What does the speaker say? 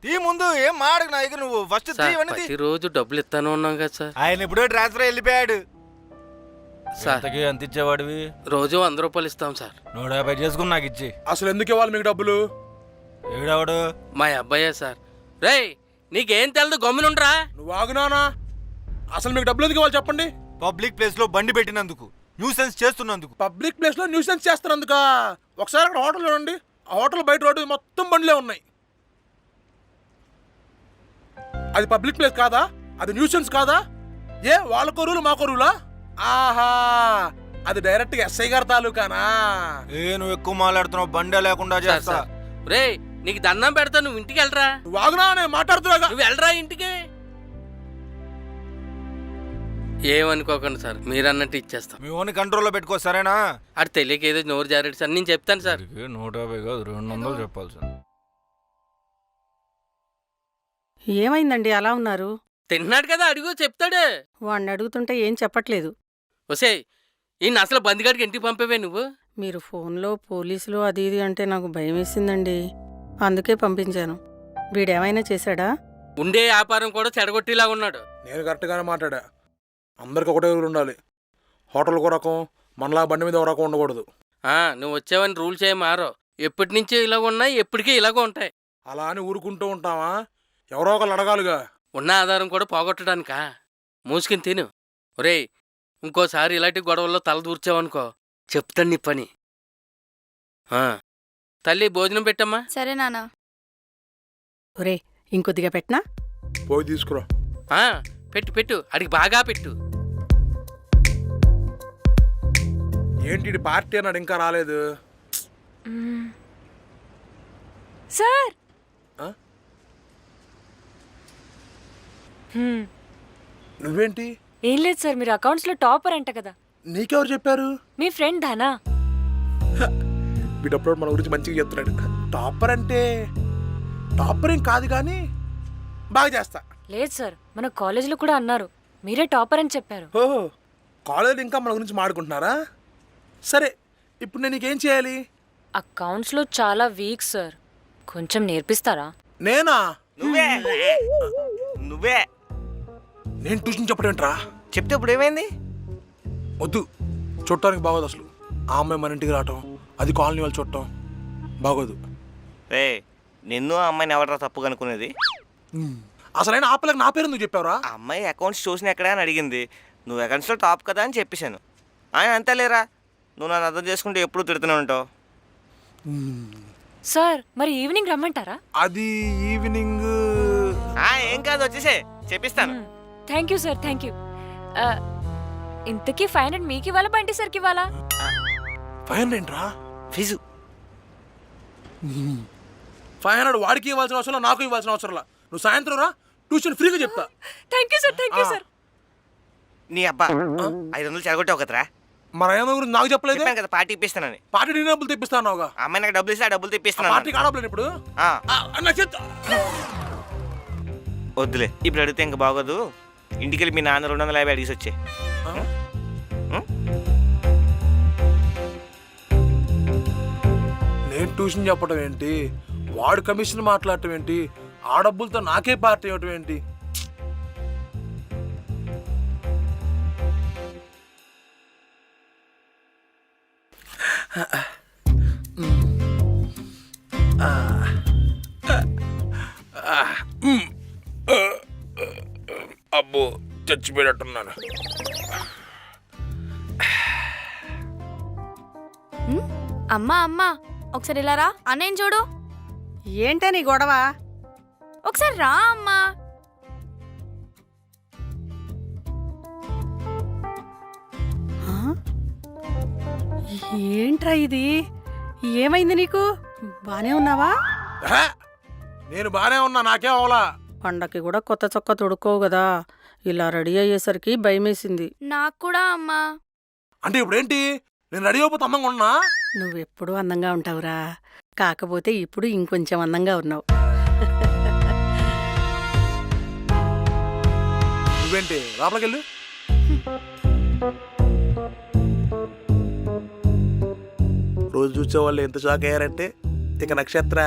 తీ ముందు ఏం మాడకు నా దగ్గర నువ్వు ఫస్ట్ రోజు డబ్బులు ఇస్తాను ఉన్నాం కదా సార్. ఆయన ఇప్పుడే ట్రాన్స్ఫర్ వెళ్ళిపోయాడు సార్. ఎంత ఇచ్చేవాడివి? రోజు 100 రూపాయలు ఇస్తాం సార్. 150 చేసుకుని నాకు ఇచ్చి. అసలు ఎందుకు ఇవ్వాలి మీకు డబ్బులు? ఏడావాడు? మా అబ్బాయే సార్. రేయ్ నీకేం తెలదు, గమ్మునుండ్రా. నువ్వు ఆగునానా? అసలు మీకు డబ్బులు ఎందుకు ఇవ్వాలి చెప్పండి? పబ్లిక్ ప్లేస్ లో బండి పెట్టినందుకు, న్యూసెన్స్ చేస్తున్నందుకు. పబ్లిక్ ప్లేస్ లో న్యూసెన్స్ చేస్తున్నందుక? ఒకసారి అక్కడ హోటల్ చూడండి, ఆ హోటల్ బయట రోడ్డు మొత్తం బండ్లే ఉన్నాయి. అది పబ్లిక్ ప్లేస్ కాదా? అది న్యూసెన్స్ కాదా? ఏ వాళ్ళ కొరువులు మా కొరువులా? ఆహా, అది డైరెక్ట్ గా ఎస్ఐ గారి తాలూకానా? నువ్వు ఎక్కువ మాట్లాడుతున్నావు, బండే లేకుండా చేస్తా. రే నీకు దండం పెడతా, నువ్వు ఇంటికి వెళ్ళరా. నువ్వు ఆగునా, నేను మాట్లాడుతున్నా. నువ్వు వెళ్ళరా ఇంటికి. ఏమనుకోకండి సార్, మీరు అన్నట్టు ఇచ్చేస్తాం. మీ ఓన్ కంట్రోల్లో పెట్టుకో, సరేనా? అది తెలియక ఏదో నోరు జారాడు సార్, నేను చెప్తాను సార్. 150 కాదు 200 చెప్పాల్సింది. ఏమైందండి అలా ఉన్నారు? తిన్నాడు కదా, అడుగు చెప్తాడు. వాడిని అడుగుతుంటే ఏం చెప్పట్లేదు. ఒసేయ్ ఈయన అసలు బందిగాడికి ఇంటికి పంపేవే నువ్వు. మీరు ఫోన్లో పోలీసులు అది ఇది అంటే నాకు భయం వేసిందండి, అందుకే పంపించాను. వీడేమైనా చేశాడా? ఉండే వ్యాపారం కూడా చెడగొట్టేలా ఉన్నాడు. నేను కరెక్ట్గానే మాట్లాడా. అందరికి ఒకటే ఊరు ఉండాలి. హోటల్కి ఒక రకం, మనలా బండి మీద ఒక రకం ఉండకూడదు. నువ్వు వచ్చావని రూల్స్ ఏం మారో. ఎప్పటి నుంచో ఇలాగ ఉన్నాయి, ఎప్పటికీ ఇలాగ ఉంటాయి. అలా అని ఊరుకుంటూ ఉంటావా? ఎవరో ఒకళ్ళు అడగాలిగా. ఉన్న ఆధారం కూడా పోగొట్టడానికా? మూసుకుని తిను. ఒరేయ్ ఇంకోసారి ఇలాంటి గొడవల్లో తల దూర్చావనుకో, చెప్తాను నీ పని. తల్లి భోజనం పెట్టమ్మా. సరే నాన్న. ఒరే ఇంకొద్దిగా పెట్టనా? పోయి తీసుకురా. పెట్టు పెట్టు, అడిగి బాగా పెట్టు. ఏంటి పార్టీ అన్నాడు, ఇంకా రాలేదు. సార్ నువ్వేంటి? ఏం లేదు సార్, మీరు అకౌంట్స్ లో టాపర్ అంట కదా. నీకెవరు చెప్పారు? మీ ఫ్రెండ్ ధనా. వీడప్పుడు మన గురించి మంచిగా చెప్తున్నాడు. టాపర్ అంటే టాపర్ ఏం కాదు కానీ బాగా చేస్తా. లేదు సార్, మన కాలేజీలో కూడా అన్నారు మీరే టాపర్ అని చెప్పారు. ఓహో, కాలేజీలో ఇంకా మన గురించి మాట్లాడుకుంటున్నారా? సరే, ఇప్పుడు నేను నీకేం చేయాలి? అకౌంట్స్ లో చాలా వీక్ సార్, కొంచెం నేర్పిస్తారా? నేనా? నువ్వే నేను ట్యూషన్ చెప్పడేంట్రా? చెప్తే ఇప్పుడు ఏమైంది? వద్దు, చూడటానికి బాగోదు. అసలు ఆ అమ్మాయి మన ఇంటికి రావటం, అది కాలనీ వాళ్ళు చూడటం బాగోదు. రే నిన్ను ఆ అమ్మాయిని ఎవడరా తప్పు కనుక్కునేది? అసలైన ఆ పిల్లకి నా పేరు ఎందుకు చెప్పావురా? ఆ అమ్మాయి అకౌంట్స్ చూసిన ఎక్కడా అని అడిగింది. నువ్వు అకౌంట్స్లో టాప్ కదా అని చెప్పేశాను. ఆయన అంతే లేరా, నువ్వు నన్ను అర్థం చేసుకుంటే ఎప్పుడు తిడుతూనే ఉంటావు. సార్ మరి ఈవినింగ్ రమ్మంటారా? అది ఈవినింగ్ ఏం కాదు, వచ్చేసే చెప్పిస్తాను. Thank you sir, thank you. ఇంతకీ 500 మీకు ఇవ్వాలా బంటి సార్కి ఇవ్వాలా? 500 రా ఫీజు. 500 వాడికి ఇవ్వాల్సిన అవసరం, నాకు ఇవ్వాల్సిన అవసరం. నువ్వు సాయంత్రం రా, ట్యూషన్ ఫ్రీగా చెప్తా. Thank you sir, thank you sir. నీ అబ్బా 500 చెడగొట్టావు కదరా. మరి ఏమో గురించి నాకు చెప్పలేదు కదా, పార్టీ ఇప్పిస్తానని. పార్టీ నీ డబ్బులు తెప్పిస్తాను. అమ్మాయి నాకు డబ్బులు ఇస్తే ఆ డబ్బులు తెప్పిస్తాను. పార్టీకి ఆడలేదు ఇప్పుడు. వద్దులే, ఇప్పుడు అడిగితే ఇంకా బాగోదు. ఇంటికి వెళ్ళి మీ నాన్న 250 అడిగి వచ్చే. నేను ట్యూషన్ చెప్పడం ఏంటి, వాడు కమిషన్ మాట్లాడటం ఏంటి, ఆ డబ్బులతో నాకే పార్టీ ఇవ్వటం ఏంటి? అబ్బో చచ్చిపోయినట్టున్నాను. అమ్మా అమ్మా ఒకసారి ఇలా రా, అన్నయ్య చూడు. ఏంటే నీ గొడవ? ఒకసారి రా అమ్మా. ఏంట్రా ఇది? ఏమైంది నీకు? బానే ఉన్నావా? నేను బానే ఉన్నా, నాకేం అవలా. పండక్కి కూడా కొత్త చొక్కా తొడుక్కోవు కదా, ఇలా రెడీ అయ్యేసరికి భయమేసింది. నాకు కూడా అమ్మా. అంటే ఇప్పుడేంటి, నేను రెడీ అయిపోతే అందంగా ఉన్నా? నువ్వెప్పుడూ అందంగా ఉంటావురా, కాకపోతే ఇప్పుడు ఇంకొంచెం అందంగా ఉన్నావు. నువ్వేంటి లోపలికెళ్ళు. రోజు చూసేవాళ్ళు ఎంత షాక్ అయ్యారంటే ఇక నక్షత్ర